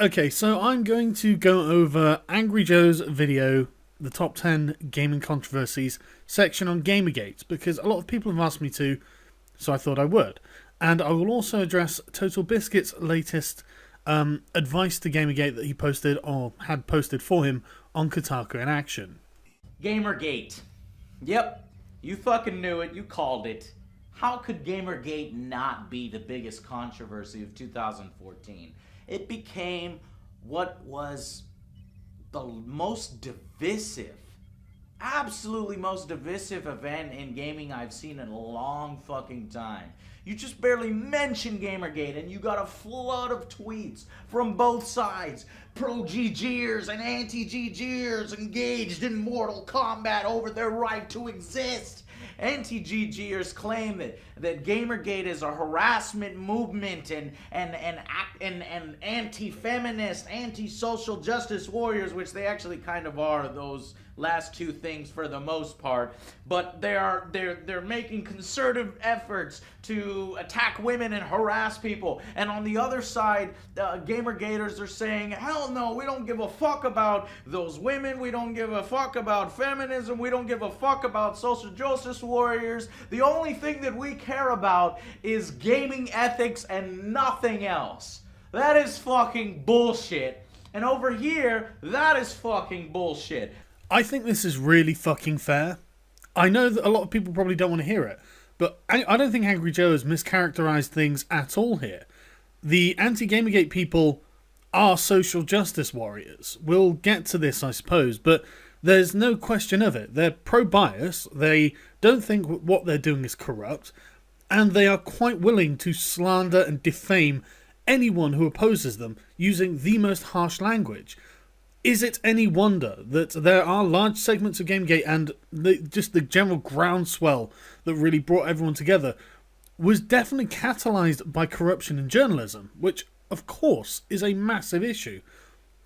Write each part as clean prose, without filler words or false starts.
Okay, so I'm going to go over Angry Joe's video, the top 10 gaming controversies section on Gamergate, because a lot of people have asked me to, so I thought I would. And I will also address TotalBiscuit's latest advice to Gamergate that he posted, or had posted for him, on Kotaku in Action. Gamergate. Yep, you fucking knew it, you called it. How could Gamergate not be the biggest controversy of 2014? It became what was the most divisive, absolutely most divisive event in gaming I've seen in a long fucking time. You just barely mention Gamergate and you got a flood of tweets from both sides. Pro-GGers and anti-GGers engaged in mortal combat over their right to exist. Anti-GGers claim that Gamergate is a harassment movement and anti-feminist, anti-social justice warriors, which they actually kind of are, those last two things for the most part. But they're making concerted efforts to attack women and harass people. And on the other side, Gamergaters are saying, hell no, we don't give a fuck about those women, we don't give a fuck about feminism, we don't give a fuck about social justice warriors. The only thing that we care about is gaming ethics and nothing else. That is fucking bullshit. And over here, that is fucking bullshit. I think this is really fucking fair. I know that a lot of people probably don't want to hear it, but I don't think Angry Joe has mischaracterized things at all here. The anti-Gamergate people are social justice warriors. We'll get to this, I suppose, but there's no question of it. They're pro-bias, they don't think what they're doing is corrupt, and they are quite willing to slander and defame anyone who opposes them using the most harsh language. Is it any wonder that there are large segments of Gamergate and just the general groundswell that really brought everyone together was definitely catalysed by corruption in journalism, which, of course, is a massive issue.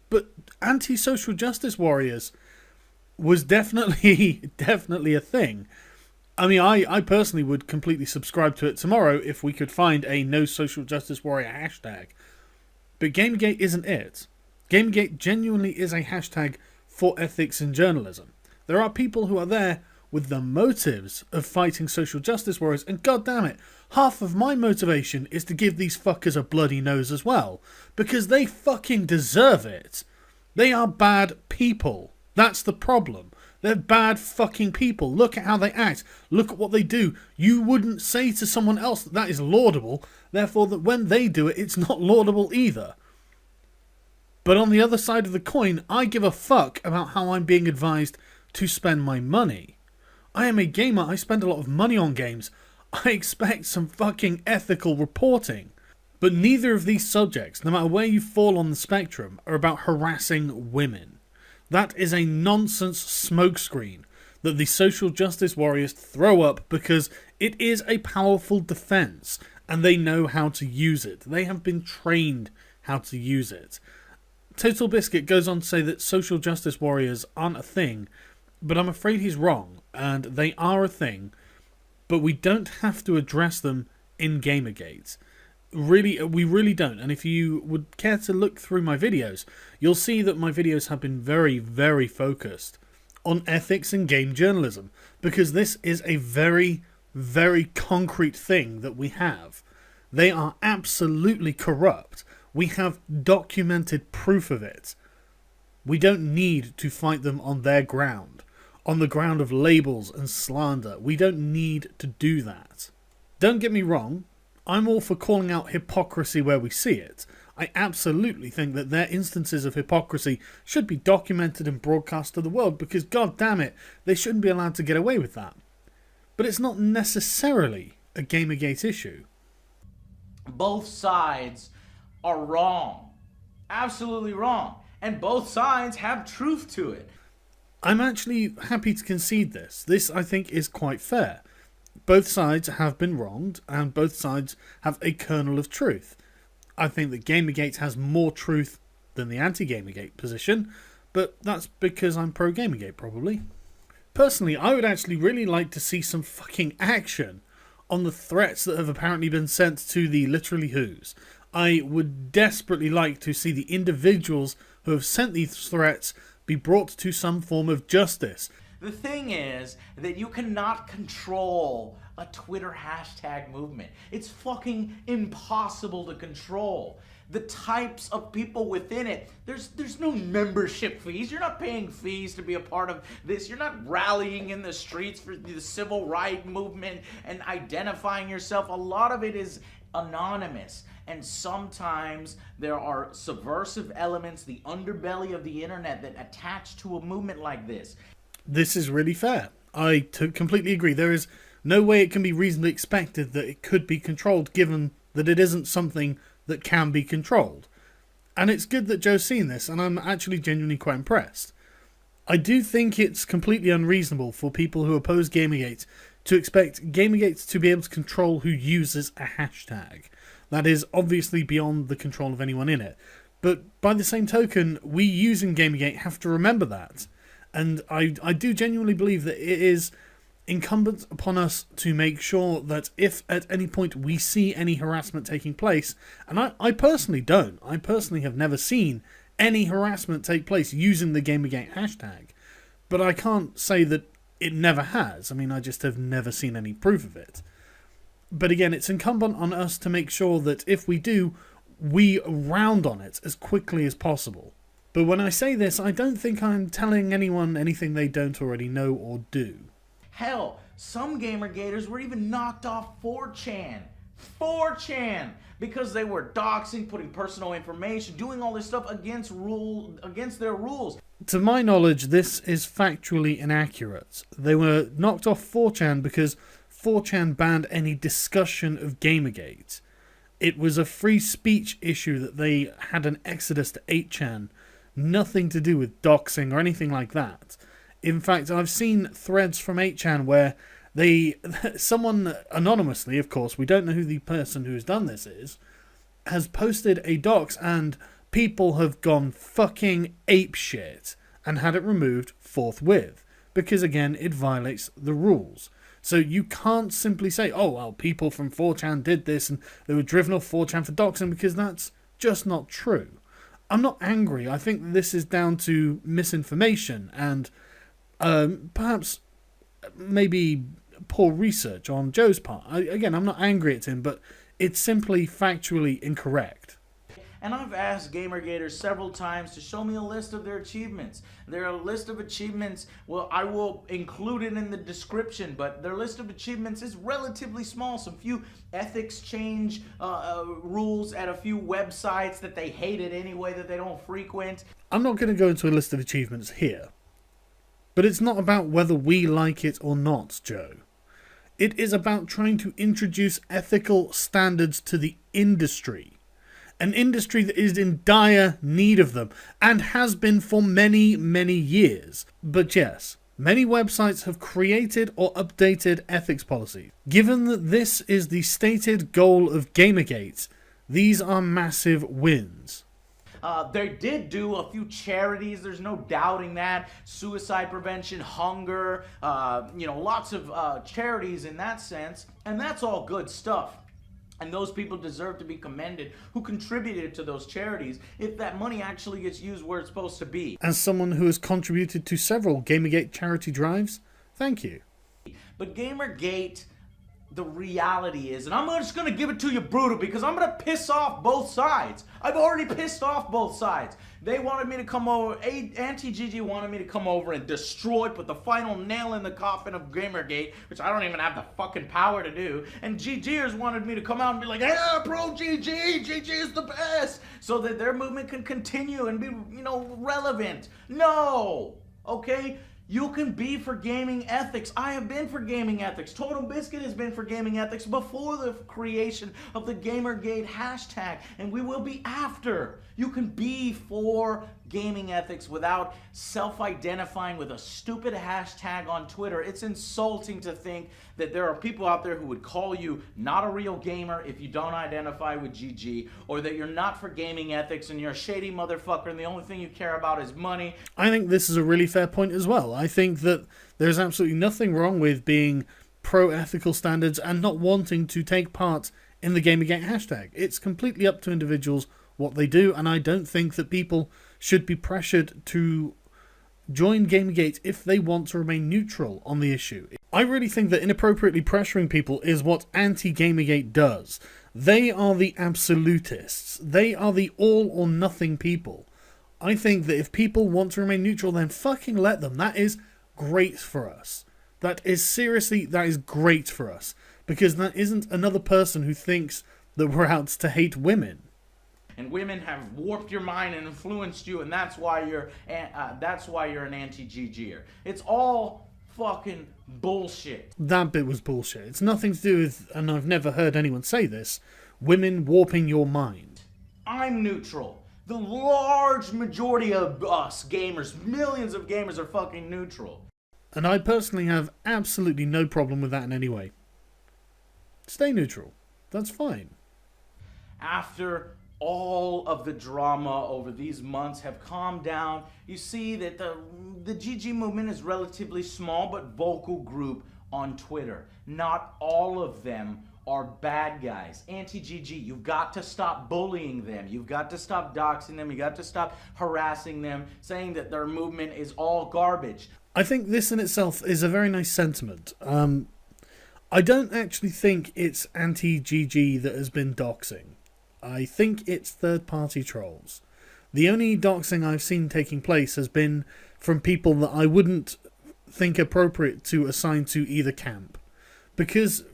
But anti-social justice warriors was definitely a thing. I mean, I personally would completely subscribe to it tomorrow if we could find a no social justice warrior hashtag. But Gamergate isn't it. Gamergate genuinely is a hashtag for ethics in journalism. There are people who are there with the motives of fighting social justice warriors, and goddammit, half of my motivation is to give these fuckers a bloody nose as well, because they fucking deserve it. They are bad people. That's the problem. They're bad fucking people. Look at how they act. Look at what they do. You wouldn't say to someone else that that is laudable, therefore that when they do it, it's not laudable either. But on the other side of the coin, I give a fuck about how I'm being advised to spend my money. I am a gamer, I spend a lot of money on games. I expect some fucking ethical reporting. But neither of these subjects, no matter where you fall on the spectrum, are about harassing women. That is a nonsense smokescreen that the social justice warriors throw up because it is a powerful defense and they know how to use it. They have been trained how to use it. TotalBiscuit goes on to say that social justice warriors aren't a thing, but I'm afraid he's wrong, and they are a thing, but we don't have to address them in Gamergate. Really, we really don't, and if you would care to look through my videos, you'll see that my videos have been very, very focused on ethics and game journalism, because this is a very, very concrete thing that we have. They are absolutely corrupt. We have documented proof of it. We don't need to fight them on their ground, on the ground of labels and slander. We don't need to do that. Don't get me wrong, I'm all for calling out hypocrisy where we see it. I absolutely think that their instances of hypocrisy should be documented and broadcast to the world because, god damn it, they shouldn't be allowed to get away with that. But it's not necessarily a Gamergate issue. Both sides are wrong. Absolutely wrong. And both sides have truth to it. I'm actually happy to concede this. This, I think, is quite fair. Both sides have been wronged, and both sides have a kernel of truth. I think that Gamergate has more truth than the anti-Gamergate position, but that's because I'm pro-Gamergate, probably. Personally, I would actually really like to see some fucking action on the threats that have apparently been sent to the literally who's. I would desperately like to see the individuals who have sent these threats be brought to some form of justice. The thing is that you cannot control a Twitter hashtag movement. It's fucking impossible to control. The types of people within it, there's no membership fees. You're not paying fees to be a part of this. You're not rallying in the streets for the civil rights movement and identifying yourself. A lot of it is anonymous. And sometimes there are subversive elements, the underbelly of the internet, that attach to a movement like this. This is really fair. I completely agree. There is no way it can be reasonably expected that it could be controlled, given that it isn't something that can be controlled. And it's good that Joe's seen this, and I'm actually genuinely quite impressed. I do think it's completely unreasonable for people who oppose Gamergate to expect Gamergate to be able to control who uses a hashtag. That is obviously beyond the control of anyone in it. But by the same token, we using Gamergate have to remember that. And I do genuinely believe that it is incumbent upon us to make sure that if at any point we see any harassment taking place, and I personally don't. I personally have never seen any harassment take place using the Gamergate hashtag. But I can't say that it never has. I mean, I just have never seen any proof of it. But again, it's incumbent on us to make sure that if we do, we round on it as quickly as possible. But when I say this, I don't think I'm telling anyone anything they don't already know or do. Hell, some Gamergaters were even knocked off 4chan. 4chan! Because they were doxing, putting personal information, doing all this stuff against their rules. To my knowledge, this is factually inaccurate. They were knocked off 4chan because 4chan banned any discussion of Gamergate. It was a free speech issue that they had an exodus to 8chan. Nothing to do with doxing or anything like that. In fact, I've seen threads from 8chan where someone anonymously, of course, we don't know who the person who has done this is, has posted a dox and people have gone fucking apeshit and had it removed forthwith. Because again, it violates the rules. So you can't simply say, oh, well, people from 4chan did this and they were driven off 4chan for doxing, because that's just not true. I'm not angry. I think this is down to misinformation and perhaps maybe poor research on Joe's part. Again, I'm not angry at him, but it's simply factually incorrect. And I've asked Gamergaters several times to show me a list of their achievements. Their list of achievements, well, I will include it in the description, but their list of achievements is relatively small. Some few ethics change rules at a few websites that they hated anyway, that they don't frequent. I'm not going to go into a list of achievements here. But it's not about whether we like it or not, Joe. It is about trying to introduce ethical standards to the industry. An industry that is in dire need of them, and has been for many, many years. But yes, many websites have created or updated ethics policies. Given that this is the stated goal of Gamergate, these are massive wins. They did do a few charities, there's no doubting that. Suicide prevention, hunger, lots of charities in that sense. And that's all good stuff. And those people deserve to be commended who contributed to those charities if that money actually gets used where it's supposed to be. As someone who has contributed to several Gamergate charity drives, thank you. But Gamergate, the reality is, and I'm just going to give it to you brutal because I'm going to piss off both sides. I've already pissed off both sides. They wanted me to come over, Anti-GG wanted me to come over and destroy, put the final nail in the coffin of Gamergate, which I don't even have the fucking power to do. And GGers wanted me to come out and be like, yeah, bro, GG is the best, so that their movement can continue and be, relevant. No, okay? You can be for gaming ethics. I have been for gaming ethics. TotalBiscuit has been for gaming ethics before the creation of the Gamergate hashtag, and we will be after. You can be for gaming ethics without self-identifying with a stupid hashtag on Twitter. It's insulting to think that there are people out there who would call you not a real gamer if you don't identify with GG, or that you're not for gaming ethics and you're a shady motherfucker and the only thing you care about is money. I think this is a really fair point as well. I think that there's absolutely nothing wrong with being pro-ethical standards and not wanting to take part in the Gamergate hashtag. It's completely up to individuals what they do, and I don't think that people should be pressured to join Gamergate if they want to remain neutral on the issue. I really think that inappropriately pressuring people is what anti-Gamergate does. They are the absolutists. They are the all or nothing people. I think that if people want to remain neutral, then fucking let them. That is great for us. That is great for us. Because that isn't another person who thinks that we're out to hate women. And women have warped your mind and influenced you, and that's why you're an anti-GGer. It's all fucking bullshit. That bit was bullshit. It's nothing to do with, and I've never heard anyone say this, women warping your mind. I'm neutral. The large majority of us gamers, millions of gamers, are fucking neutral. And I personally have absolutely no problem with that in any way. Stay neutral. That's fine. After all of the drama over these months have calmed down, you see that the GG movement is relatively small but vocal group on Twitter. Not all of them are bad guys. Anti-GG, you've got to stop bullying them. You've got to stop doxing them. You got to stop harassing them, saying that their movement is all garbage. I think this in itself is a very nice sentiment. I don't actually think it's anti-GG that has been doxing. I think it's third-party trolls. The only doxing I've seen taking place has been from people that I wouldn't think appropriate to assign to either camp. Because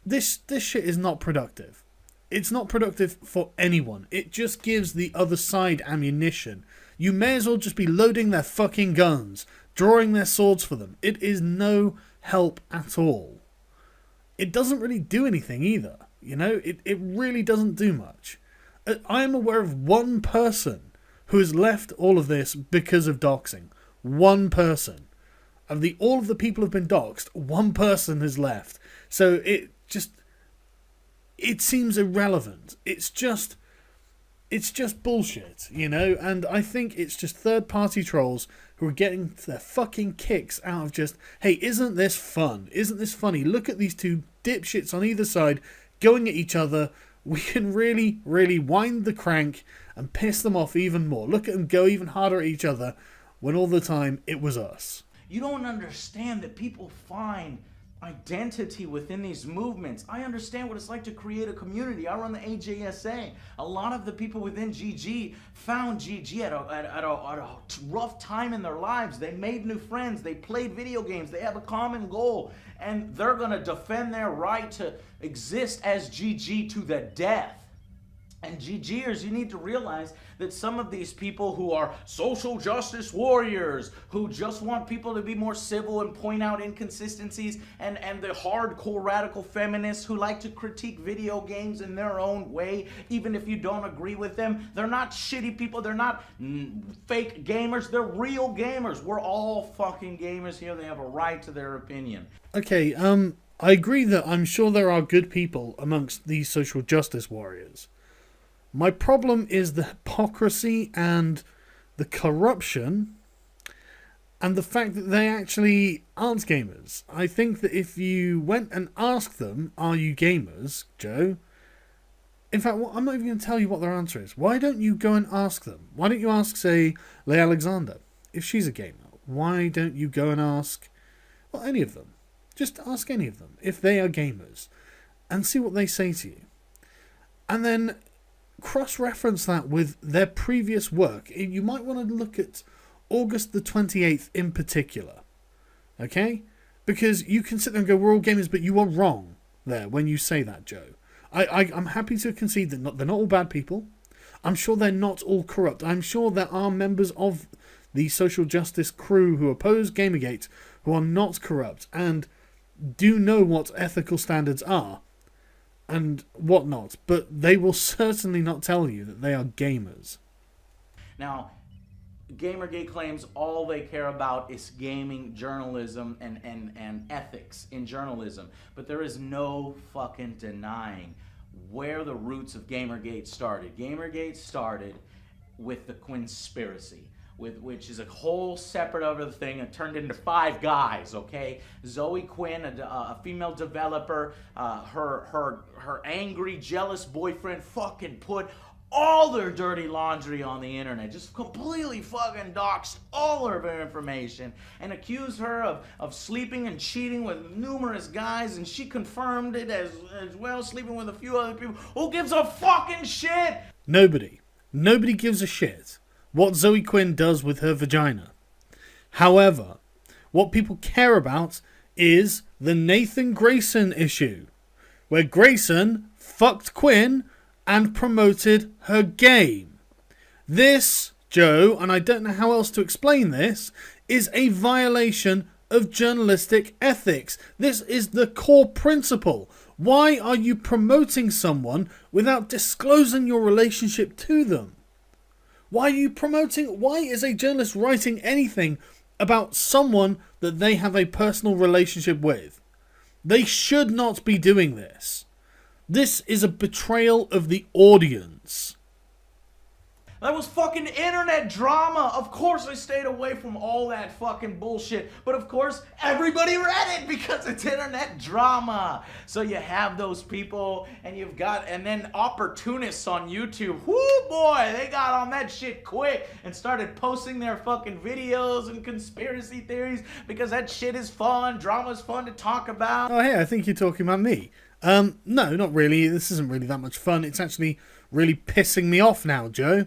this shit is not productive. It's not productive for anyone. It just gives the other side ammunition. You may as well just be loading their fucking guns, drawing their swords for them. It is no help at all. It doesn't really do anything either. You know, it really doesn't do much. I am aware of one person who has left all of this because of doxing. One person. Of all of the people who have been doxed, one person has left. So it seems irrelevant. It's just bullshit, you know? And I think it's just third-party trolls who are getting their fucking kicks out of just, hey, isn't this fun? Isn't this funny? Look at these two dipshits on either side going at each other. We can really, really wind the crank and piss them off even more. Look at them go even harder at each other when all the time it was us. You don't understand that people find identity within these movements. I understand what it's like to create a community. I run the AJSA. A lot of the people within GG found GG at a rough time in their lives. They made new friends. They played video games. They have a common goal. And they're going to defend their right to exist as GG to the death. And GGers, you need to realize that some of these people who are social justice warriors, who just want people to be more civil and point out inconsistencies, and the hardcore radical feminists who like to critique video games in their own way, even if you don't agree with them, they're not shitty people, they're not fake gamers, they're real gamers. We're all fucking gamers here. They have a right to their opinion. Okay, I agree that I'm sure there are good people amongst these social justice warriors. My problem is the hypocrisy and the corruption and the fact that they actually aren't gamers. I think that if you went and asked them, are you gamers, Joe? In fact, I'm not even going to tell you what their answer is. Why don't you go and ask them? Why don't you ask, say, Leigh Alexander, if she's a gamer? Why don't you go and ask, well, any of them? Just ask any of them if they are gamers and see what they say to you. And then cross-reference that with their previous work. You might want to look at August the 28th in particular. Okay? Because you can sit there and go, we're all gamers, but you are wrong there when you say that, Joe. I'm happy to concede that they're not all bad people. I'm sure they're not all corrupt. I'm sure there are members of the social justice crew who oppose Gamergate who are not corrupt and do know what ethical standards are and whatnot, but they will certainly not tell you that they are gamers. Now, Gamergate claims all they care about is gaming journalism and ethics in journalism, but there is no fucking denying where the roots of Gamergate started. Gamergate started with the conspiracy. which is a whole separate other thing. It turned into 5 guys, okay? Zoe Quinn, a female developer, her angry, jealous boyfriend fucking put all their dirty laundry on the internet, just completely fucking doxed all of her information and accused her of sleeping and cheating with numerous guys, and she confirmed it as well, sleeping with a few other people. Who gives a fucking shit? Nobody gives a shit what Zoe Quinn does with her vagina. However, what people care about is the Nathan Grayson issue, where Grayson fucked Quinn and promoted her game. This, Joe, and I don't know how else to explain this, is a violation of journalistic ethics. This is the core principle. Why are you promoting someone without disclosing your relationship to them? Why is a journalist writing anything about someone that they have a personal relationship with? They should not be doing this. This is a betrayal of the audience. That was fucking internet drama. Of course I stayed away from all that fucking bullshit. But of course everybody read it because it's internet drama. So you have those people and then opportunists on YouTube. Whoo boy, they got on that shit quick and started posting their fucking videos and conspiracy theories because that shit is fun. Drama's fun to talk about. Oh hey, I think you're talking about me. No, not really. This isn't really that much fun. It's actually really pissing me off now, Joe.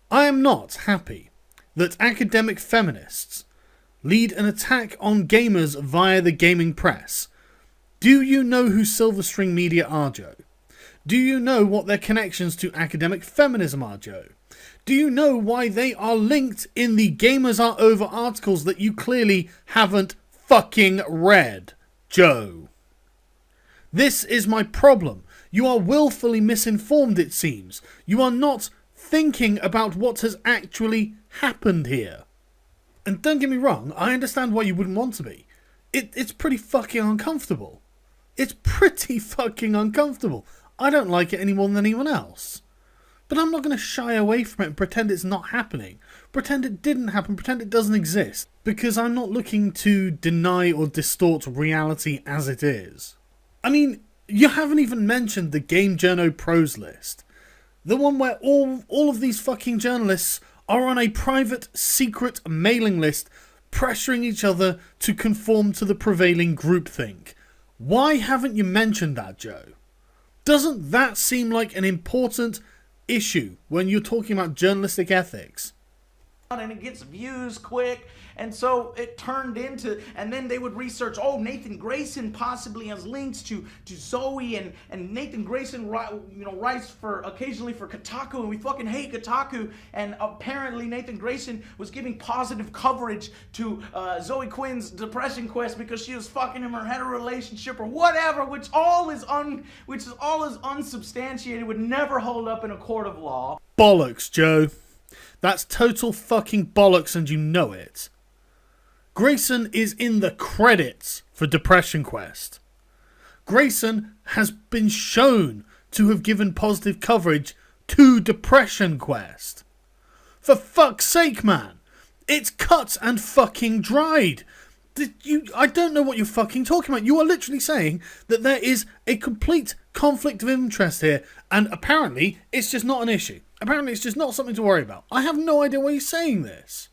I am not happy that academic feminists lead an attack on gamers via the gaming press. Do you know who Silverstring Media are, Joe? Do you know what their connections to academic feminism are, Joe? Do you know why they are linked in the Gamers Are Over articles that you clearly haven't fucking read, Joe? This is my problem. You are willfully misinformed, it seems. You are not thinking about what has actually happened here. And don't get me wrong, I understand why you wouldn't want to be. It's pretty fucking uncomfortable. It's pretty fucking uncomfortable. I don't like it any more than anyone else. But I'm not going to shy away from it and pretend it's not happening. Pretend it didn't happen, pretend it doesn't exist. Because I'm not looking to deny or distort reality as it is. I mean, you haven't even mentioned the Game Journo Pros list. The one where all of these fucking journalists are on a private, secret mailing list, pressuring each other to conform to the prevailing groupthink. Why haven't you mentioned that, Joe? Doesn't that seem like an important issue when you're talking about journalistic ethics? And it gets views quick, and so it turned into, and then they would research, oh, Nathan Grayson possibly has links to Zoe, and Nathan Grayson writes occasionally for Kotaku, and we fucking hate Kotaku, and apparently Nathan Grayson was giving positive coverage to Zoe Quinn's depression quest because she was fucking him, or had a relationship or whatever, which all is unsubstantiated, would never hold up in a court of law. Bollocks, Joe. That's total fucking bollocks, and you know it. Grayson is in the credits for Depression Quest. Grayson has been shown to have given positive coverage to Depression Quest. For fuck's sake, man. It's cut and fucking dried. I don't know what you're fucking talking about. You are literally saying that there is a complete conflict of interest here, and apparently it's just not an issue. Apparently it's just not something to worry about. I have no idea why you're saying this.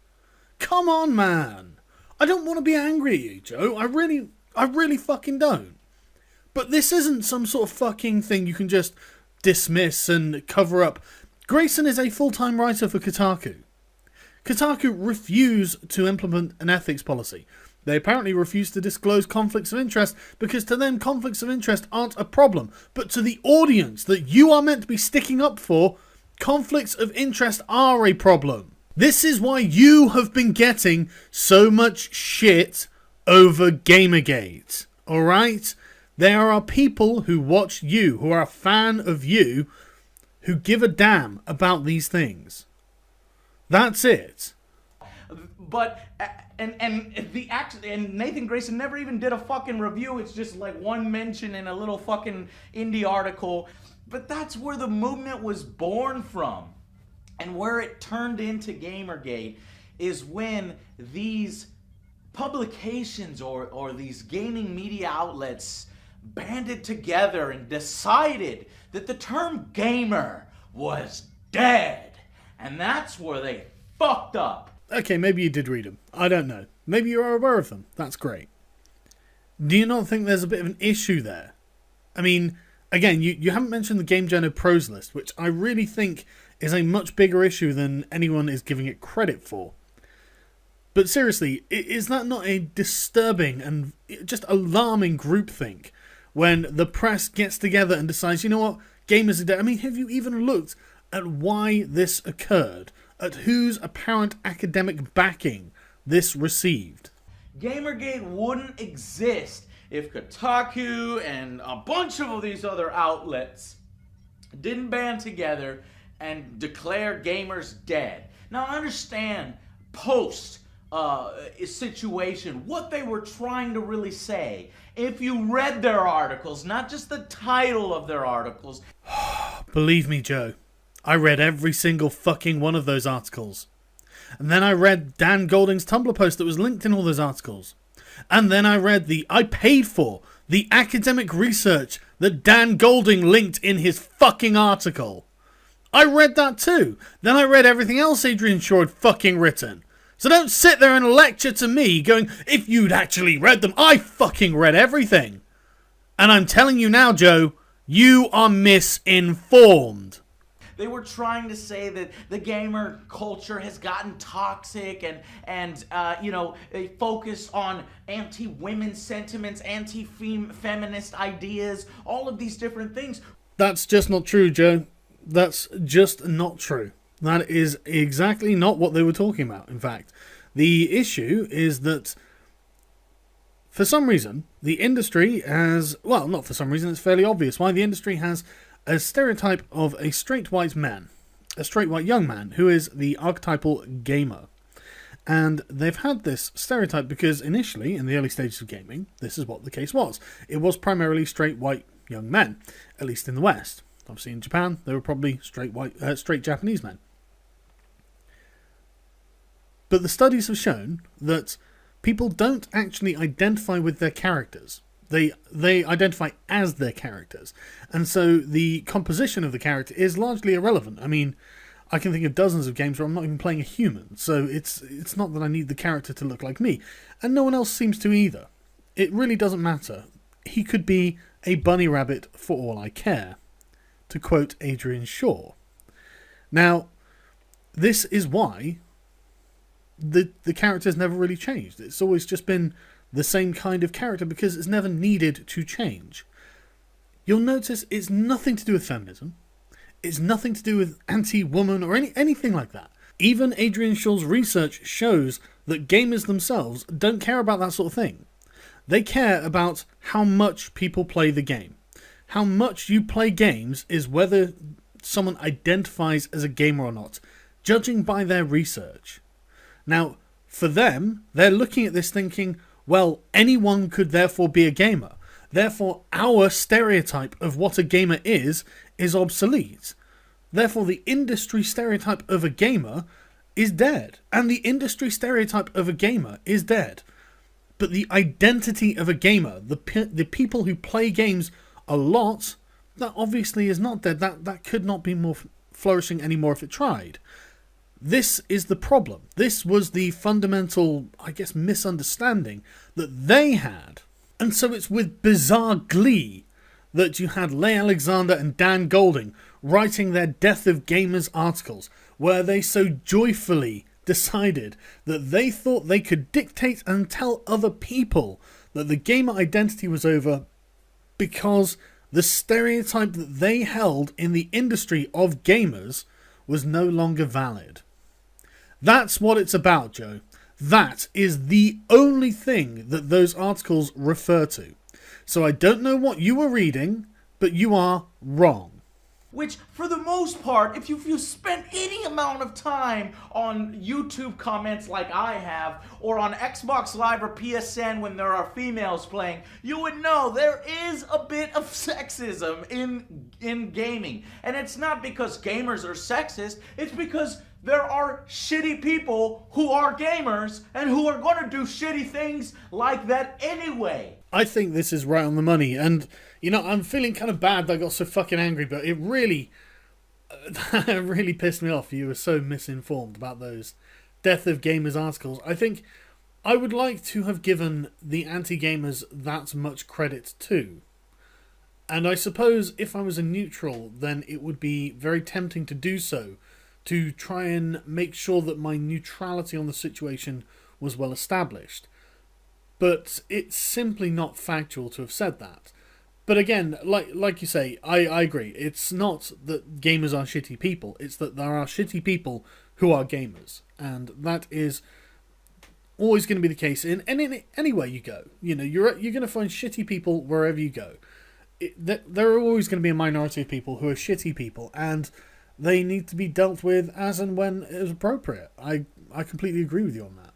Come on, man. I don't want to be angry at you, Joe. I really fucking don't. But this isn't some sort of fucking thing you can just dismiss and cover up. Grayson is a full-time writer for Kotaku. Kotaku refuse to implement an ethics policy. They apparently refuse to disclose conflicts of interest because to them conflicts of interest aren't a problem. But to the audience that you are meant to be sticking up for, conflicts of interest are a problem. This is why you have been getting so much shit over Gamergate. Alright? There are people who watch you, who are a fan of you, who give a damn about these things. That's it. But and Nathan Grayson never even did a fucking review. It's just like one mention in a little fucking indie article. But that's where the movement was born from. And where it turned into Gamergate is when these publications or these gaming media outlets banded together and decided that the term gamer was dead. And that's where they fucked up. Okay, maybe you did read them. I don't know. Maybe you are aware of them. That's great. Do you not think there's a bit of an issue there? I mean, again, you haven't mentioned the Game Journal Pros list, which I really think is a much bigger issue than anyone is giving it credit for. But seriously, is that not a disturbing and just alarming groupthink when the press gets together and decides, you know what, gamers are dead? I mean, have you even looked at why this occurred? At whose apparent academic backing this received? Gamergate wouldn't exist if Kotaku and a bunch of these other outlets didn't band together and declare gamers dead. Now, I understand post situation what they were trying to really say. If you read their articles, not just the title of their articles. Believe me, Joe, I read every single fucking one of those articles. And then I read Dan Golding's Tumblr post that was linked in all those articles. And then I read I paid for the academic research that Dan Golding linked in his fucking article. I read that too. Then I read everything else Adrian Shaw had fucking written. So don't sit there and lecture to me going, if you'd actually read them. I fucking read everything. And I'm telling you now, Joe, you are misinformed. They were trying to say that the gamer culture has gotten toxic and they focus on anti-women sentiments, anti-feminist ideas, all of these different things. That's just not true, Joe. That's just not true. That is exactly not what they were talking about, in fact. The issue is that for some reason, the industry has... Well, not for some reason, it's fairly obvious why the industry has a stereotype of a straight white man, a straight white young man, who is the archetypal gamer. And they've had this stereotype because initially, in the early stages of gaming, this is what the case was. It was primarily straight white young men, at least in the West. Obviously in Japan, they were probably straight Japanese men. But the studies have shown that people don't actually identify with their characters. They identify as their characters. And so the composition of the character is largely irrelevant. I mean, I can think of dozens of games where I'm not even playing a human. So it's not that I need the character to look like me. And no one else seems to either. It really doesn't matter. He could be a bunny rabbit for all I care, to quote Adrian Shaw. Now, this is why the character's never really changed. It's always just been the same kind of character because it's never needed to change. You'll notice it's nothing to do with feminism. It's nothing to do with anti-woman or anything like that. Even Adrian Shaw's research shows that gamers themselves don't care about that sort of thing. They care about how much people play the game. How much you play games is whether someone identifies as a gamer or not, judging by their research. Now, for them, they're looking at this thinking, well, anyone could therefore be a gamer. Therefore, our stereotype of what a gamer is obsolete. Therefore, the industry stereotype of a gamer is dead. And the industry stereotype of a gamer is dead. But the identity of a gamer, the people who play games a lot, that obviously is not dead. That could not be more flourishing anymore if it tried. This is the problem. This was the fundamental, I guess, misunderstanding that they had. And so it's with bizarre glee that you had Leigh Alexander and Dan Golding writing their Death of Gamers articles, where they so joyfully decided that they thought they could dictate and tell other people that the gamer identity was over because the stereotype that they held in the industry of gamers was no longer valid. That's what it's about, Joe. That is the only thing that those articles refer to. So I don't know what you were reading, but you are wrong. Which, for the most part, if you spent any amount of time on YouTube comments like I have, or on Xbox Live or PSN when there are females playing, you would know there is a bit of sexism in gaming. And it's not because gamers are sexist, it's because there are shitty people who are gamers and who are going to do shitty things like that anyway. I think this is right on the money, and you know, I'm feeling kind of bad that I got so fucking angry, but it really really pissed me off. You were so misinformed about those Death of Gamers articles. I think I would like to have given the anti-gamers that much credit too. And I suppose if I was a neutral, then it would be very tempting to do so, to try and make sure that my neutrality on the situation was well established. But it's simply not factual to have said that. But again, like you say, I agree. It's not that gamers are shitty people. It's that there are shitty people who are gamers. And that is always going to be the case in anywhere you go. You know, you're going to find shitty people wherever you go. There are always going to be a minority of people who are shitty people, and they need to be dealt with as and when it is appropriate. I completely agree with you on that.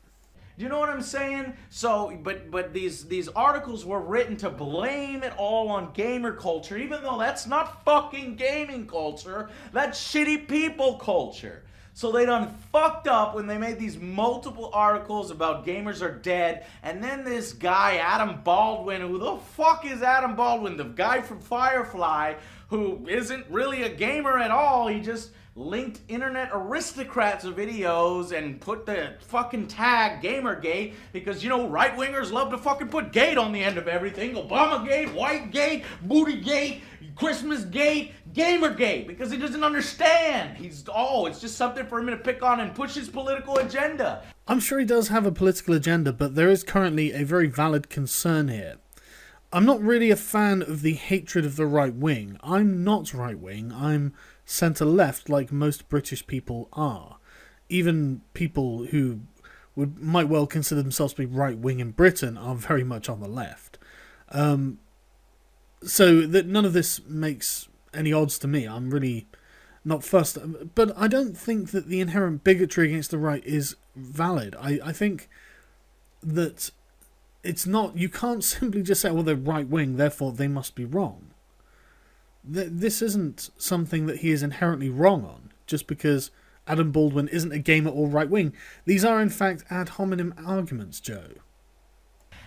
Do you know what I'm saying? So, but these articles were written to blame it all on gamer culture, even though that's not fucking gaming culture. That's shitty people culture. So they done fucked up when they made these multiple articles about gamers are dead, and then this guy, Adam Baldwin, who the fuck is Adam Baldwin? The guy from Firefly, who isn't really a gamer at all. He just linked internet aristocrats videos and put the fucking tag Gamergate because, you know, right-wingers love to fucking put gate on the end of everything. Obamagate, Whitegate, Bootygate, Christmasgate, Gamergate, because he doesn't understand. It's just something for him to pick on and push his political agenda. I'm sure he does have a political agenda, but there is currently a very valid concern here. I'm not really a fan of the hatred of the right wing. I'm not right wing. I'm centre-left like most British people are. Even people who might well consider themselves to be right-wing in Britain are very much on the left. So that none of this makes any odds to me. I'm really not fussed. But I don't think that the inherent bigotry against the right is valid. I think that it's not... You can't simply just say, well, they're right-wing, therefore they must be wrong. This isn't something that he is inherently wrong on, just because Adam Baldwin isn't a gamer or right-wing. These are, in fact, ad hominem arguments, Joe.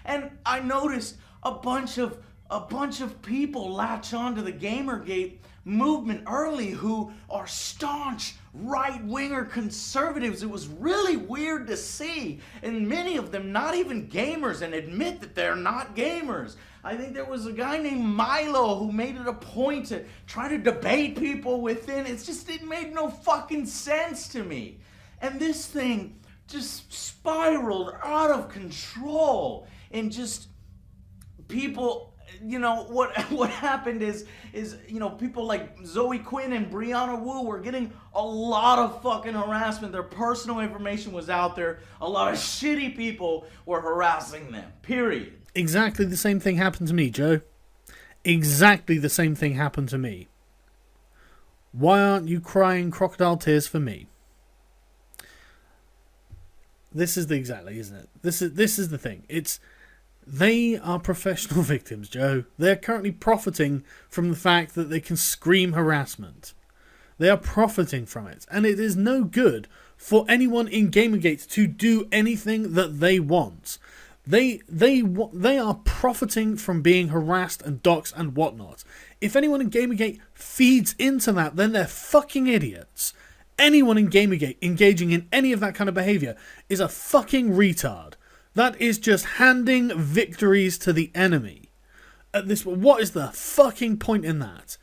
And I noticed a bunch of people latch onto the Gamergate movement early who are staunch right-winger conservatives. It was really weird to see, and many of them not even gamers and admit that they're not gamers. I think there was a guy named Milo who made it a point to try to debate people within. It made no fucking sense to me. And this thing just spiraled out of control, and just people, you know, what happened is, you know, people like Zoe Quinn and Brianna Wu were getting a lot of fucking harassment. Their personal information was out there. A lot of shitty people were harassing them, period. Exactly the same thing happened to me, Joe. Exactly the same thing happened to me. Why aren't you crying crocodile tears for me? This is exactly, isn't it? This is the thing. They are professional victims, Joe. They're currently profiting from the fact that they can scream harassment. They are profiting from it. And it is no good for anyone in Gamergate to do anything that they want. They are profiting from being harassed and doxxed and whatnot. If anyone in Gamergate feeds into that, then they're fucking idiots. Anyone in Gamergate engaging in any of that kind of behaviour is a fucking retard. That is just handing victories to the enemy. What is the fucking point in that?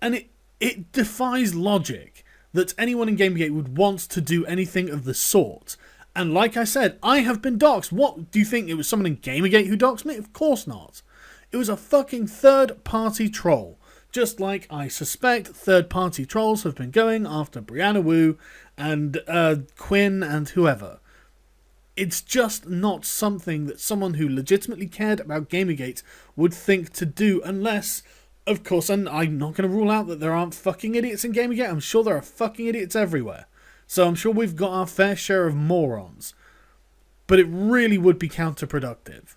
And it defies logic that anyone in Gamergate would want to do anything of the sort. And like I said, I have been doxxed. What, do you think it was someone in Gamergate who doxxed me? Of course not. It was a fucking third-party troll. Just like I suspect third-party trolls have been going after Brianna Wu and Quinn and whoever. It's just not something that someone who legitimately cared about Gamergate would think to do unless Of course, and I'm not going to rule out that there aren't fucking idiots in Gamergate. I'm sure there are fucking idiots everywhere. So I'm sure we've got our fair share of morons. But it really would be counterproductive.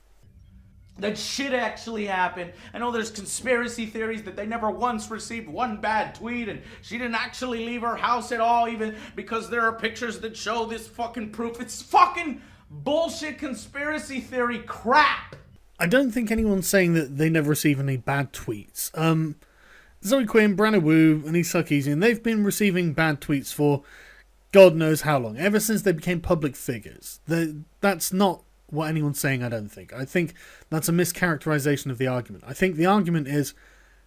That shit actually happened. I know there's conspiracy theories that they never once received one bad tweet and she didn't actually leave her house at all, even because there are pictures that show this fucking proof. It's fucking bullshit conspiracy theory crap. I don't think anyone's saying that they never receive any bad tweets. Zoe Quinn, Brandon Wu, and Sargon, they've been receiving bad tweets for God knows how long, ever since they became public figures. That's not what anyone's saying, I don't think. I think that's a mischaracterization of the argument. I think the argument is,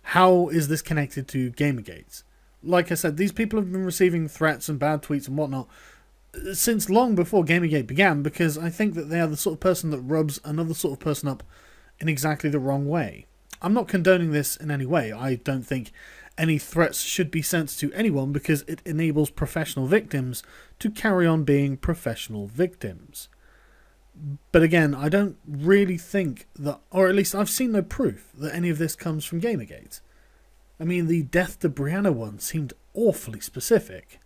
how is this connected to Gamergate? Like I said, these people have been receiving threats and bad tweets and whatnot since long before Gamergate began, because I think that they are the sort of person that rubs another sort of person up in exactly the wrong way. I'm not condoning this in any way. I don't think any threats should be sent to anyone, because it enables professional victims to carry on being professional victims. But again, I don't really think that, or at least I've seen no proof that any of this comes from Gamergate. I mean, the Death to Brianna one seemed awfully specific.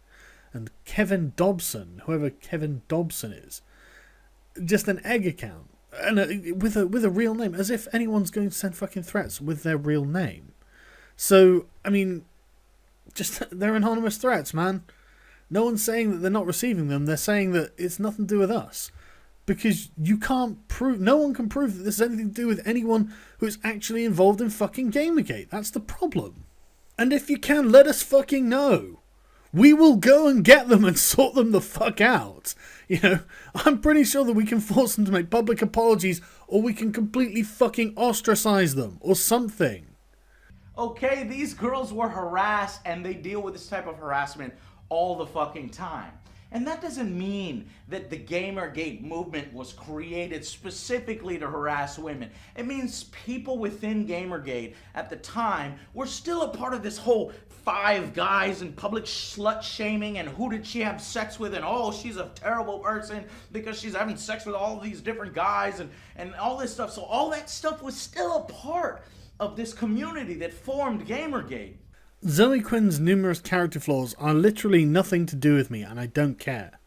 And Kevin Dobson, whoever Kevin Dobson is, just an egg account. And with a real name, as if anyone's going to send fucking threats with their real name. So, I mean, they're anonymous threats, man. No one's saying that they're not receiving them. They're saying that it's nothing to do with us. Because you can't prove, no one can prove that this has anything to do with anyone who's actually involved in fucking Gamergate. That's the problem. And if you can, let us fucking know. We will go and get them and sort them the fuck out. You know, I'm pretty sure that we can force them to make public apologies, or we can completely fucking ostracize them, or something. Okay, these girls were harassed, and they deal with this type of harassment all the fucking time. And that doesn't mean that the Gamergate movement was created specifically to harass women. It means people within Gamergate at the time were still a part of this whole five guys and public slut shaming and who did she have sex with, and oh, she's a terrible person because she's having sex with all these different guys and all this stuff. So all that stuff was still a part of this community that formed Gamergate. Zoe Quinn's numerous character flaws are literally nothing to do with me, and I don't care.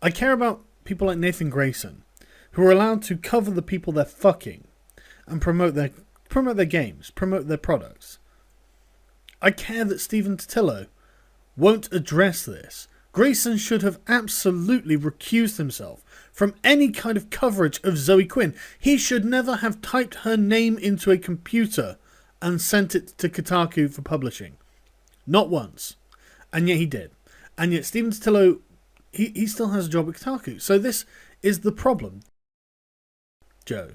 I care about people like Nathan Grayson, who are allowed to cover the people they're fucking and promote their games, promote their products. I care that Stephen Totillo won't address this. Grayson should have absolutely recused himself from any kind of coverage of Zoe Quinn. He should never have typed her name into a computer and sent it to Kotaku for publishing. Not once. And yet he did. And yet Stephen Totillo, he still has a job at Kotaku. So this is the problem, Joe.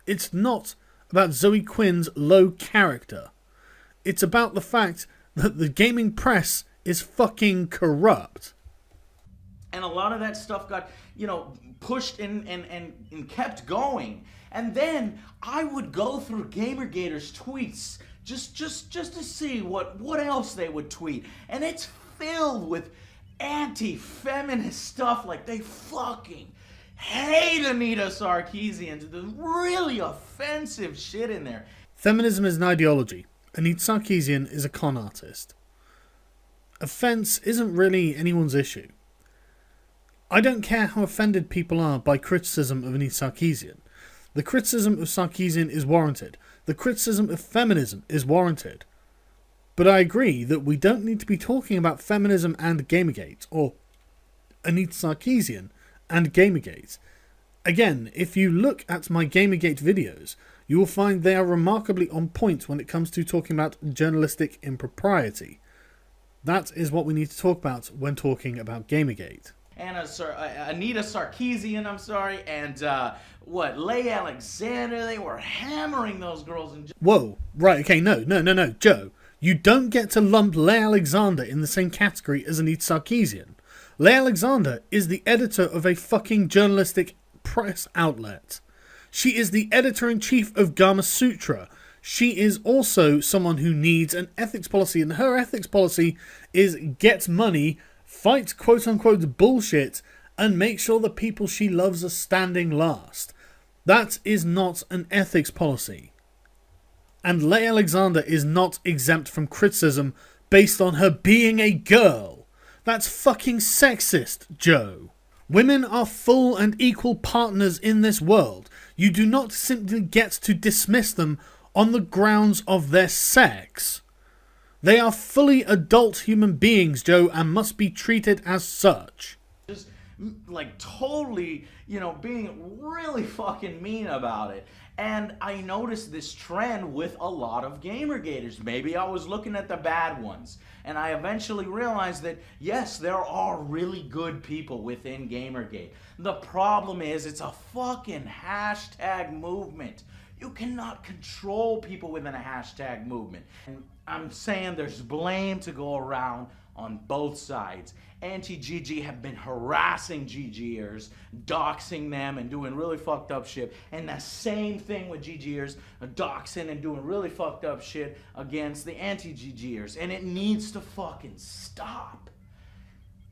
It's not about Zoe Quinn's low character. It's about the fact that the gaming press is fucking corrupt. And a lot of that stuff got, pushed and kept going. And then I would go through Gamergaters' tweets just to see what else they would tweet. And it's filled with anti-feminist stuff, like they fucking hate Anita Sarkeesian. There's really offensive shit in there. Feminism is an ideology. Anita Sarkeesian is a con artist. Offense isn't really anyone's issue. I don't care how offended people are by criticism of Anita Sarkeesian. The criticism of Sarkeesian is warranted. The criticism of feminism is warranted. But I agree that we don't need to be talking about feminism and Gamergate, or Anita Sarkeesian and Gamergate. Again, if you look at my Gamergate videos, you will find they are remarkably on point when it comes to talking about journalistic impropriety. That is what we need to talk about when talking about Gamergate. Anita Sarkeesian, and Leigh Alexander, they were hammering those girls. Whoa, right, okay, no, Joe. You don't get to lump Leigh Alexander in the same category as Anita Sarkeesian. Leigh Alexander is the editor of a fucking journalistic press outlet. She is the editor-in-chief of Gama Sutra. She is also someone who needs an ethics policy, and her ethics policy is get money, fight quote-unquote bullshit, and make sure the people she loves are standing last. That is not an ethics policy. And Leigh Alexander is not exempt from criticism based on her being a girl. That's fucking sexist, Joe. Women are full and equal partners in this world. You do not simply get to dismiss them on the grounds of their sex. They are fully adult human beings, Joe, and must be treated as such. Just like totally, being really fucking mean about it. And I noticed this trend with a lot of Gamergaters. Maybe I was looking at the bad ones. And I eventually realized that, yes, there are really good people within Gamergate. The problem is it's a fucking hashtag movement. You cannot control people within a hashtag movement. And I'm saying there's blame to go around on both sides. Anti-GG have been harassing GGers, doxing them and doing really fucked up shit. And the same thing with GGers, doxing and doing really fucked up shit against the anti-GGers. And it needs to fucking stop.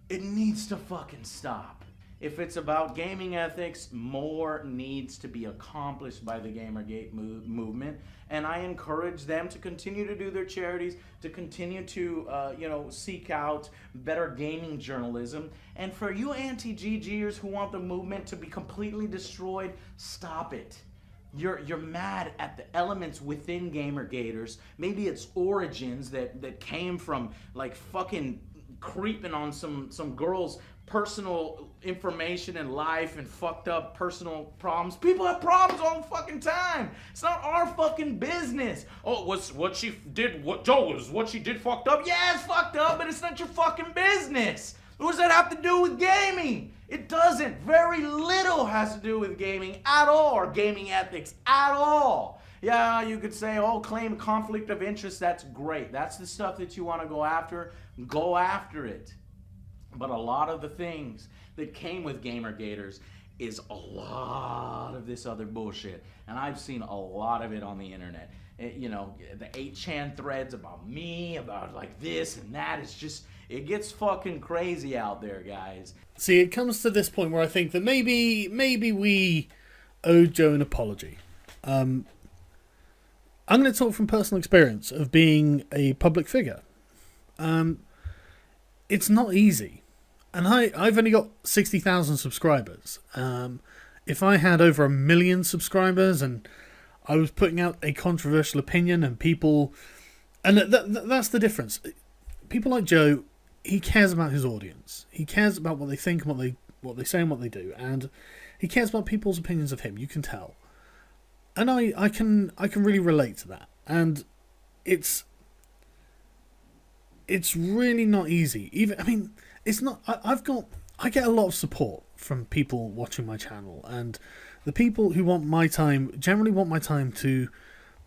It needs to fucking stop. If it's about gaming ethics, more needs to be accomplished by the Gamergate movement. And I encourage them to continue to do their charities, to continue to, seek out better gaming journalism. And for you anti-GGers who want the movement to be completely destroyed, stop it. You're mad at the elements within Gamergaters. Maybe it's origins that came from like fucking creeping on some girls' personal information and life and fucked up personal problems. People have problems all the fucking time. It's not our fucking business. Oh, what she did fucked up? Yeah, it's fucked up, but it's not your fucking business. What does that have to do with gaming? It doesn't. Very little has to do with gaming at all, or gaming ethics at all. Yeah, you could say, oh, claim conflict of interest. That's great. That's the stuff that you want to go after. Go after it. But a lot of the things that came with Gamergaters is a lot of this other bullshit. And I've seen a lot of it on the internet. The 8chan threads about me, about like this and that. It's just, it gets fucking crazy out there, guys. See, it comes to this point where I think that maybe we owe Joe an apology. I'm going to talk from personal experience of being a public figure. It's not easy. And I've only got 60,000 subscribers. If I had over 1 million subscribers and I was putting out a controversial opinion and people... And that's the difference. People like Joe, he cares about his audience. He cares about what they think and what they say and what they do. And he cares about people's opinions of him. You can tell. And I can really relate to that. And it's really not easy. It's not. I get a lot of support from people watching my channel, and the people who want my time generally want my time to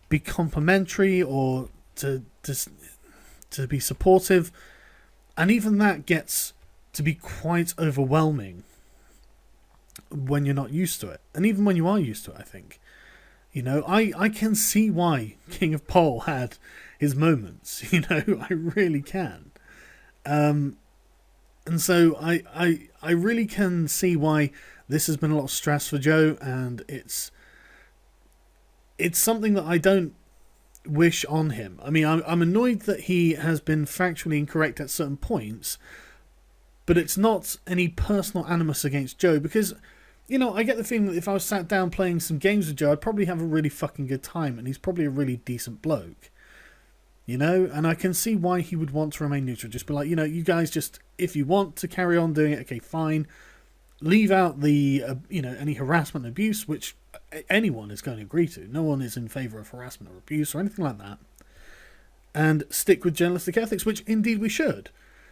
be complimentary or to be supportive, and even that gets to be quite overwhelming when you're not used to it, and even when you are used to it, I think. I can see why King of Pole had his moments. I really can. And so I really can see why this has been a lot of stress for Joe, and it's something that I don't wish on him. I mean, I'm annoyed that he has been factually incorrect at certain points, but it's not any personal animus against Joe, because, I get the feeling that if I was sat down playing some games with Joe, I'd probably have a really fucking good time, and he's probably a really decent bloke. And I can see why he would want to remain neutral. Just be like, you guys just, if you want to carry on doing it, okay, fine. Leave out the, any harassment and abuse, which anyone is going to agree to. No one is in favour of harassment or abuse or anything like that. And stick with journalistic ethics, which indeed we should.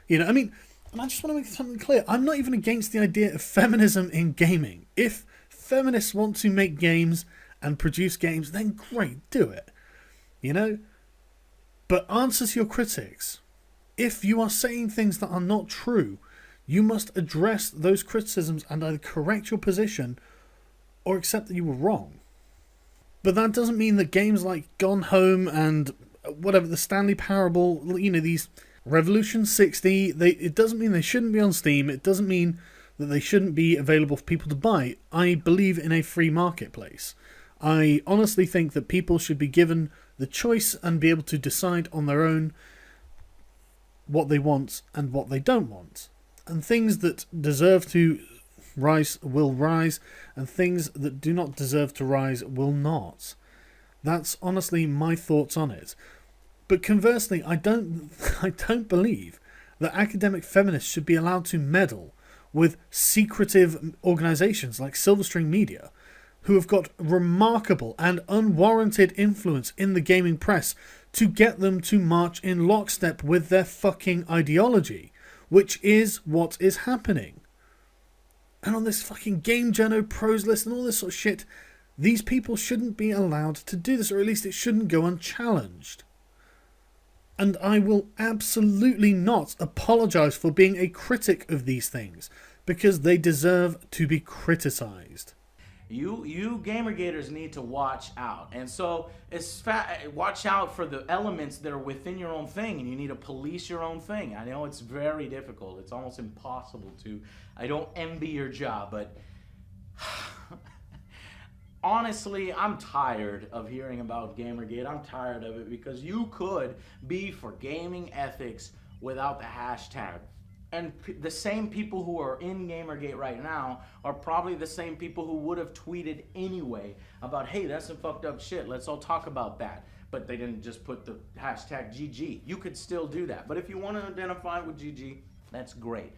And I just want to make something clear. I'm not even against the idea of feminism in gaming. If feminists want to make games and produce games, then great, do it. But answer to your critics. If you are saying things that are not true, you must address those criticisms and either correct your position or accept that you were wrong. But that doesn't mean that games like Gone Home and whatever, the Stanley Parable, these Revolution 60, it doesn't mean they shouldn't be on Steam. It doesn't mean that they shouldn't be available for people to buy. I believe in a free marketplace. I honestly think that people should be given the choice and be able to decide on their own what they want and what they don't want. And things that deserve to rise will rise, and things that do not deserve to rise will not. That's honestly my thoughts on it. But conversely, I don't believe that academic feminists should be allowed to meddle with secretive organisations like Silverstring Media, who have got remarkable and unwarranted influence in the gaming press to get them to march in lockstep with their fucking ideology, which is what is happening. And on this fucking Game Journo pros list and all this sort of shit, these people shouldn't be allowed to do this, or at least it shouldn't go unchallenged. And I will absolutely not apologise for being a critic of these things, because they deserve to be criticised. You gamergaters need to watch out, and so watch out for the elements that are within your own thing, and you need to police your own thing. I know it's very difficult; it's almost impossible to. I don't envy your job, but honestly, I'm tired of hearing about Gamergate. I'm tired of it because you could be for gaming ethics without the hashtag. And the same people who are in Gamergate right now are probably the same people who would have tweeted anyway about, hey, that's some fucked up shit. Let's all talk about that. But they didn't just put the hashtag GG. You could still do that. But if you want to identify with GG, that's great.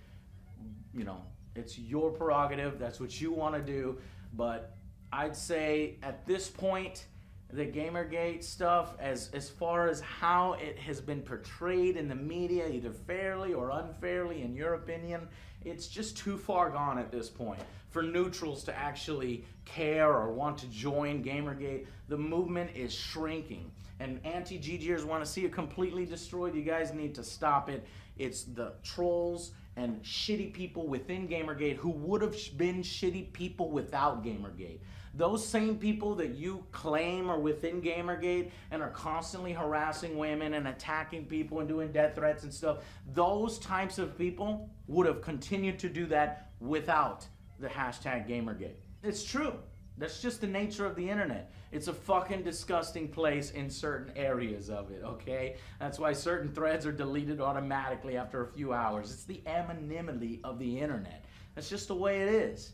You know, it's your prerogative. That's what you want to do. But I'd say at this point, the Gamergate stuff, as far as how it has been portrayed in the media, either fairly or unfairly, in your opinion, it's just too far gone at this point for neutrals to actually care or want to join Gamergate. The movement is shrinking, and anti-GGers want to see it completely destroyed. You guys need to stop it. It's the trolls and shitty people within Gamergate who would have been shitty people without Gamergate. Those same people that you claim are within Gamergate and are constantly harassing women and attacking people and doing death threats and stuff, those types of people would have continued to do that without the hashtag Gamergate. It's true. That's just the nature of the internet. It's a fucking disgusting place in certain areas of it, okay? That's why certain threads are deleted automatically after a few hours. It's the anonymity of the internet. That's just the way it is.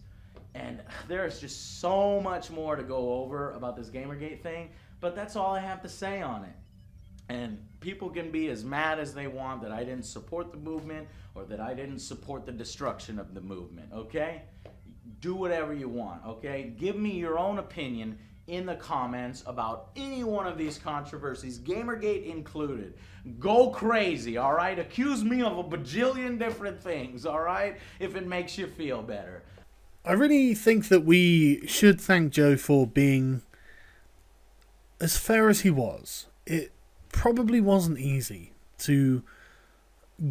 And there's just so much more to go over about this Gamergate thing, but that's all I have to say on it. And people can be as mad as they want that I didn't support the movement or that I didn't support the destruction of the movement, okay? Do whatever you want, okay? Give me your own opinion in the comments about any one of these controversies, Gamergate included. Go crazy, all right? Accuse me of a bajillion different things, all right? If it makes you feel better. I really think that we should thank Joe for being as fair as he was. It probably wasn't easy to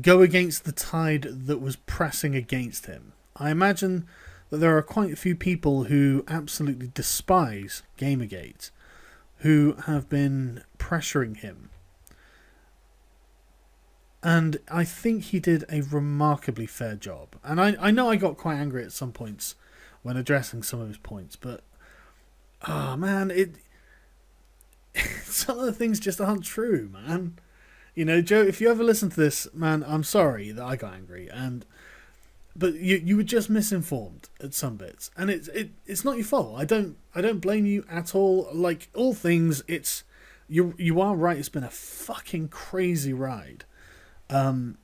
go against the tide that was pressing against him. I imagine that there are quite a few people who absolutely despise Gamergate, who have been pressuring him. And I think he did a remarkably fair job. And I know I got quite angry at some points when addressing some of his points, but oh man, some of the things just aren't true, man. You know, Joe, if you ever listen to this, man, I'm sorry that I got angry, but you were just misinformed at some bits, and it's not your fault. I don't blame you at all. Like all things, you are right. It's been a fucking crazy ride, and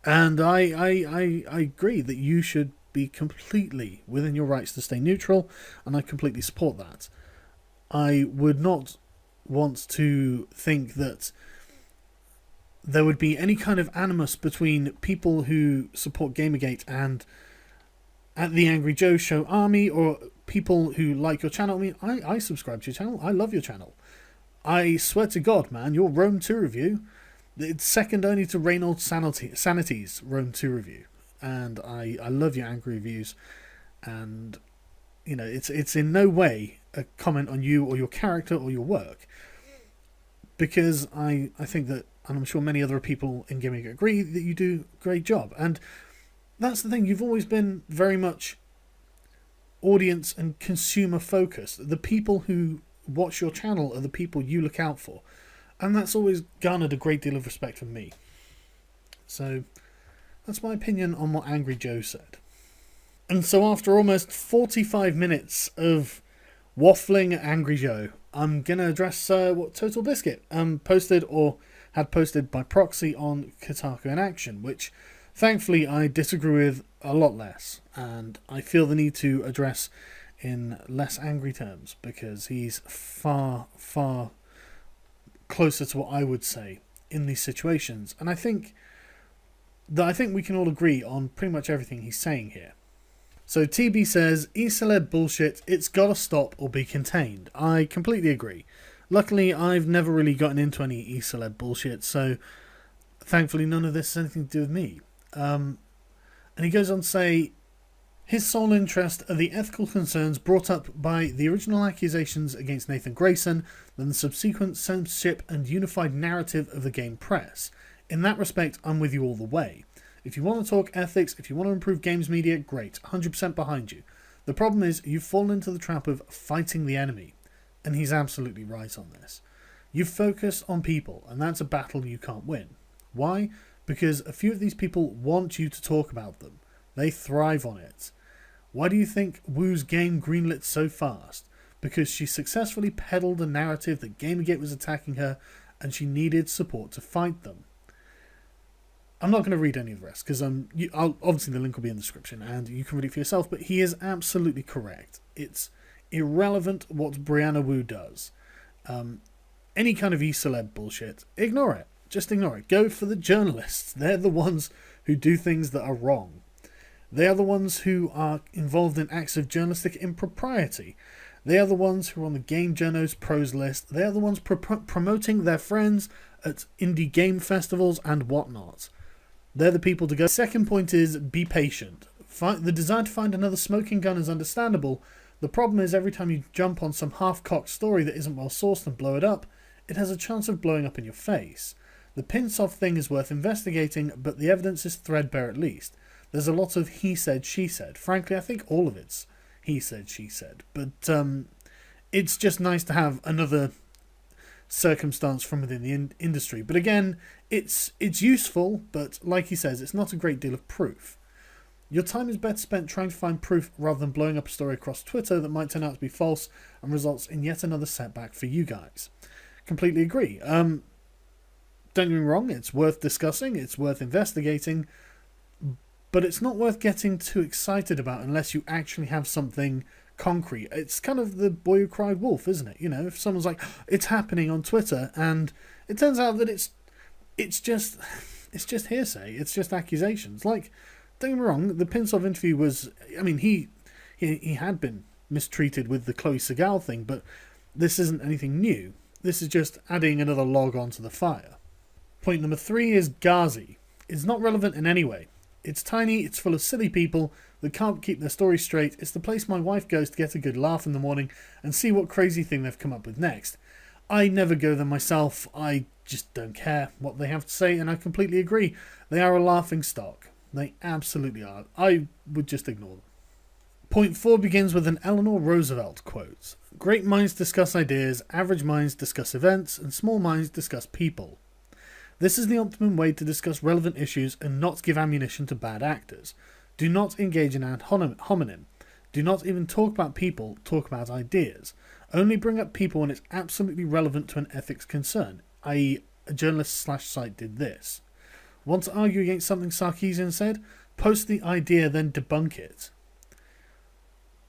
I agree that you should be completely within your rights to stay neutral, and I completely support that. I would not want to think that there would be any kind of animus between people who support Gamergate and at the Angry Joe Show army, or people who like your channel. I mean, I subscribe to your channel. I love your channel. I swear to God, man, your Rome 2 review, it's second only to Reynolds Sanity's Rome 2 review. And I love your angry reviews, and you know it's in no way a comment on you or your character or your work, because I think that, and I'm sure many other people in gaming agree, that you do a great job. And that's the thing, you've always been very much audience and consumer focused. The people who watch your channel are the people you look out for. And that's always garnered a great deal of respect from me. So that's my opinion on what Angry Joe said. And so after almost 45 minutes of waffling at Angry Joe, I'm going to address what TotalBiscuit posted or had posted by proxy on Kotaku in Action, which thankfully I disagree with a lot less, and I feel the need to address in less angry terms, because he's far, far closer to what I would say in these situations. And I think we can all agree on pretty much everything he's saying here. So TB says, e-celeb bullshit, it's gotta stop or be contained. I completely agree. Luckily, I've never really gotten into any e-celeb bullshit, so thankfully none of this has anything to do with me. And he goes on to say, his sole interest are the ethical concerns brought up by the original accusations against Nathan Grayson, then the subsequent censorship and unified narrative of the game press. In that respect, I'm with you all the way. If you want to talk ethics, if you want to improve games media, great, 100% behind you. The problem is, you've fallen into the trap of fighting the enemy. And he's absolutely right on this. You focus on people, and that's a battle you can't win. Why? Because a few of these people want you to talk about them. They thrive on it. Why do you think Woo's game greenlit so fast? Because she successfully peddled a narrative that Gamergate was attacking her, and she needed support to fight them. I'm not going to read any of the rest, because obviously the link will be in the description, and you can read it for yourself, but he is absolutely correct. It's irrelevant what Brianna Wu does. Any kind of e-celeb bullshit, ignore it. Just ignore it. Go for the journalists. They're the ones who do things that are wrong. They are the ones who are involved in acts of journalistic impropriety. They are the ones who are on the Game Journos pros list. They are the ones promoting their friends at indie game festivals and whatnot. They're the people to go. Second point is, be patient. The desire to find another smoking gun is understandable. The problem is, every time you jump on some half-cocked story that isn't well sourced and blow it up, it has a chance of blowing up in your face. The Pinsoft thing is worth investigating, but the evidence is threadbare at least. There's a lot of he said, she said. Frankly, I think all of it's he said, she said. But it's just nice to have another circumstance from within the industry. But again, it's useful, but like he says, it's not a great deal of proof. Your time is better spent trying to find proof rather than blowing up a story across Twitter that might turn out to be false and results in yet another setback for you guys. Completely agree. Don't get me wrong, it's worth discussing, it's worth investigating, but it's not worth getting too excited about unless you actually have something concrete. It's kind of the boy who cried wolf, isn't it? You know, if someone's like, it's happening on Twitter, and it turns out that it's just hearsay, it's just accusations. Like, don't get me wrong, the Pinsov interview was, I mean, he had been mistreated with the Chloe Segal thing, but this isn't anything new. This is just adding another log onto the fire. Point number 3 is Ghazi. It's not relevant in any way. It's tiny, it's full of silly people that can't keep their story straight. It's the place my wife goes to get a good laugh in the morning and see what crazy thing they've come up with next. I never go there myself. I just don't care what they have to say, and I completely agree. They are a laughing stock. They absolutely are. I would just ignore them. Point 4 begins with an Eleanor Roosevelt quote. Great minds discuss ideas, average minds discuss events, and small minds discuss people. This is the optimum way to discuss relevant issues and not give ammunition to bad actors. Do not engage in ad hominem. Do not even talk about people, talk about ideas. Only bring up people when it's absolutely relevant to an ethics concern, i.e. a journalist/site did this. Want to argue against something Sarkeesian said? Post the idea, then debunk it.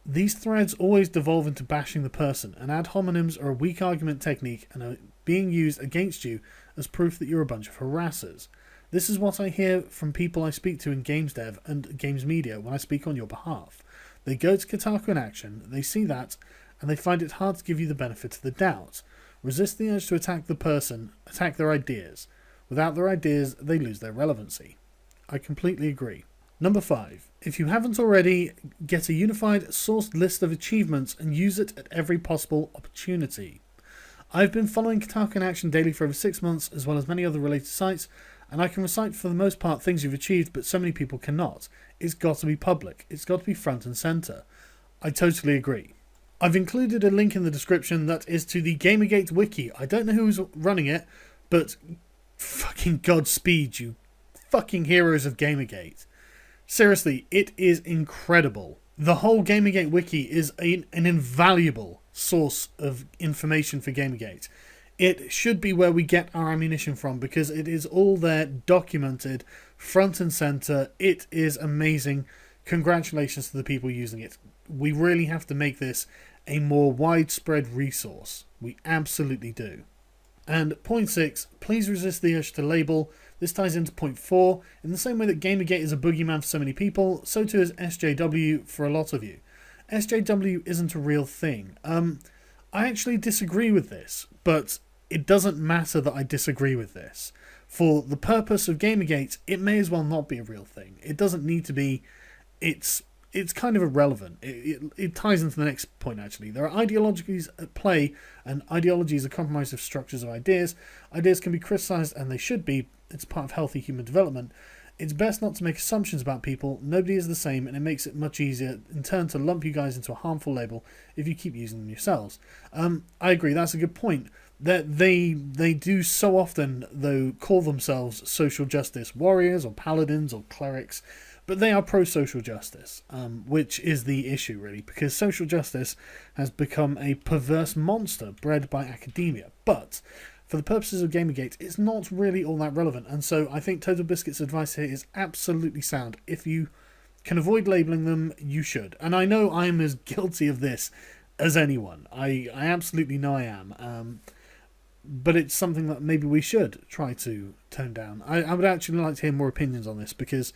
These threads always devolve into bashing the person, and ad hominems are a weak argument technique and are being used against you as proof that you're a bunch of harassers. This is what I hear from people I speak to in games dev and games media when I speak on your behalf. They go to Kotaku in Action, they see that, and they find it hard to give you the benefit of the doubt. Resist the urge to attack the person, attack their ideas. Without their ideas, they lose their relevancy. I completely agree. Number 5. If you haven't already, get a unified sourced list of achievements and use it at every possible opportunity. I've been following Kotaku in Action daily for over 6 months, as well as many other related sites, and I can recite for the most part things you've achieved, but so many people cannot. It's got to be public. It's got to be front and centre. I totally agree. I've included a link in the description that is to the Gamergate wiki. I don't know who's running it, but fucking Godspeed, you fucking heroes of Gamergate. Seriously, it is incredible. The whole Gamergate wiki is an invaluable source of information for Gamergate. It should be where we get our ammunition from because it is all there, documented, front and center. It is amazing. Congratulations to the people using it. We really have to make this a more widespread resource. We absolutely do. And point 6, please resist the urge to label. This ties into point 4. In the same way that Gamergate is a boogeyman for so many people, so too is SJW for a lot of you. SJW isn't a real thing. I actually disagree with this, but it doesn't matter that I disagree with this. For the purpose of Gamergate, it may as well not be a real thing. It doesn't need to be. It's kind of irrelevant. It ties into the next point, actually. There are ideologies at play, and ideologies are compromised of structures of ideas. Ideas can be criticised, and they should be. It's part of healthy human development. It's best not to make assumptions about people. Nobody is the same, and it makes it much easier, in turn, to lump you guys into a harmful label if you keep using them yourselves. I agree, that's a good point. That they do so often, though, call themselves social justice warriors, or paladins, or clerics, but they are pro-social justice, which is the issue, really, because social justice has become a perverse monster bred by academia. But for the purposes of Gamergate, it's not really all that relevant, and so I think TotalBiscuit's advice here is absolutely sound. If you can avoid labelling them, you should. And I know I'm as guilty of this as anyone. I absolutely know I am. But it's something that maybe we should try to tone down. I would actually like to hear more opinions on this, because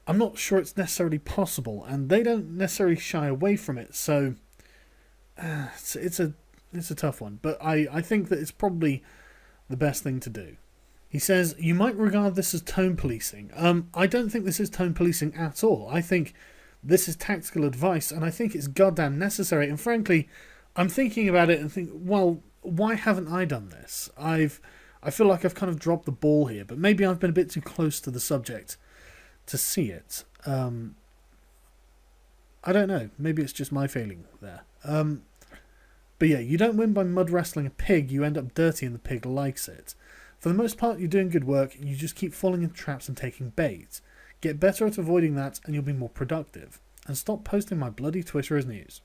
I'm not sure it's necessarily possible, and they don't necessarily shy away from it, so it's a tough one. But I think that it's probably the best thing to do. He says, you might regard this as tone policing. I don't think this is tone policing at all. I think this is tactical advice, and I think it's goddamn necessary. And frankly, I'm thinking about it and think, well, why haven't I done this? I feel like I've kind of dropped the ball here, but maybe I've been a bit too close to the subject to see it. I don't know. Maybe it's just my feeling there. But yeah, you don't win by mud wrestling a pig. You end up dirty and the pig likes it. For the most part, you're doing good work. You just keep falling into traps and taking bait. Get better at avoiding that and you'll be more productive. And stop posting my bloody Twitter as news.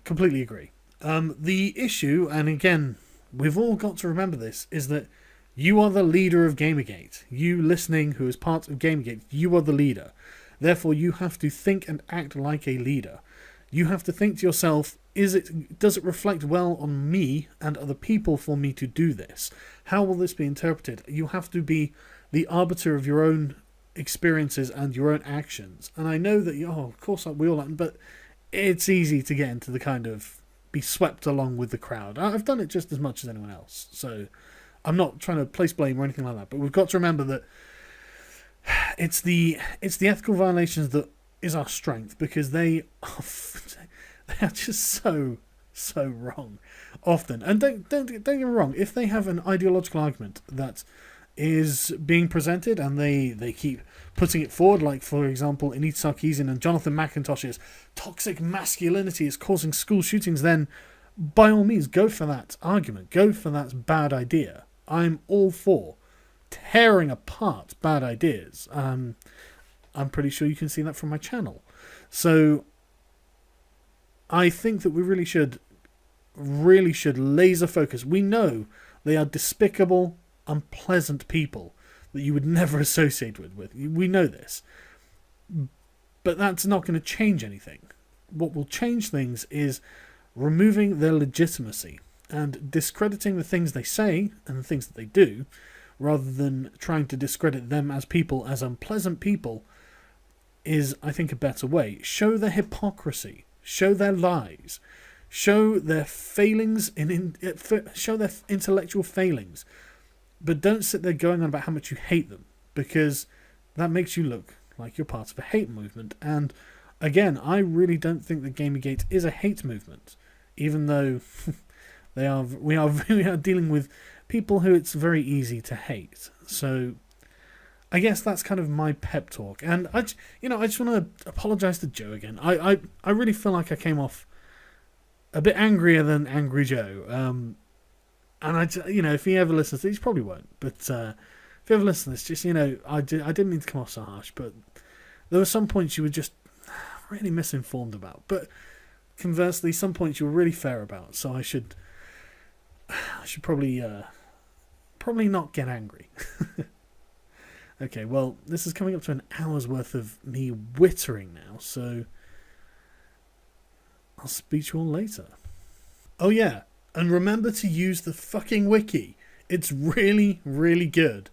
Completely agree. The issue, and again, we've all got to remember this, is that you are the leader of Gamergate. You listening who is part of Gamergate, you are the leader. Therefore, you have to think and act like a leader. You have to think to yourself, does it reflect well on me and other people for me to do this? How will this be interpreted? You have to be the arbiter of your own experiences and your own actions. And I know that, of course we all like, but it's easy to get into the kind of be swept along with the crowd. I've done it just as much as anyone else, so I'm not trying to place blame or anything like that, but we've got to remember that it's the ethical violations that is our strength, because they are just so wrong often. And don't get me wrong, if they have an ideological argument that is being presented and they keep putting it forward, like for example Anita Sarkeesian and Jonathan McIntosh's toxic masculinity is causing school shootings, then by all means go for that argument, go for that bad idea. I'm all for tearing apart bad ideas. I'm pretty sure you can see that from my channel. So I think that we really should laser focus. We know they are despicable, unpleasant people that you would never associate with. We know this. But that's not going to change anything. What will change things is removing their legitimacy and discrediting the things they say and the things that they do, rather than trying to discredit them as people, as unpleasant people, is, I think, a better way. Show their hypocrisy. Show their lies. Show their failings, show their intellectual failings. But don't sit there going on about how much you hate them, because that makes you look like you're part of a hate movement. And again, I really don't think that Gamergate is a hate movement, even though we are dealing with people who it's very easy to hate. So I guess that's kind of my pep talk. And I just want to apologise to Joe again. I really feel like I came off a bit angrier than Angry Joe. And if he ever listens to this, he probably won't. But if you ever listen to this, just, I didn't mean to come off so harsh. But there were some points you were just really misinformed about. But conversely, some points you were really fair about. So I should probably not get angry. Okay, well, this is coming up to an hour's worth of me wittering now, so I'll speak to you all later. Oh yeah, and remember to use the fucking wiki. It's really, really good.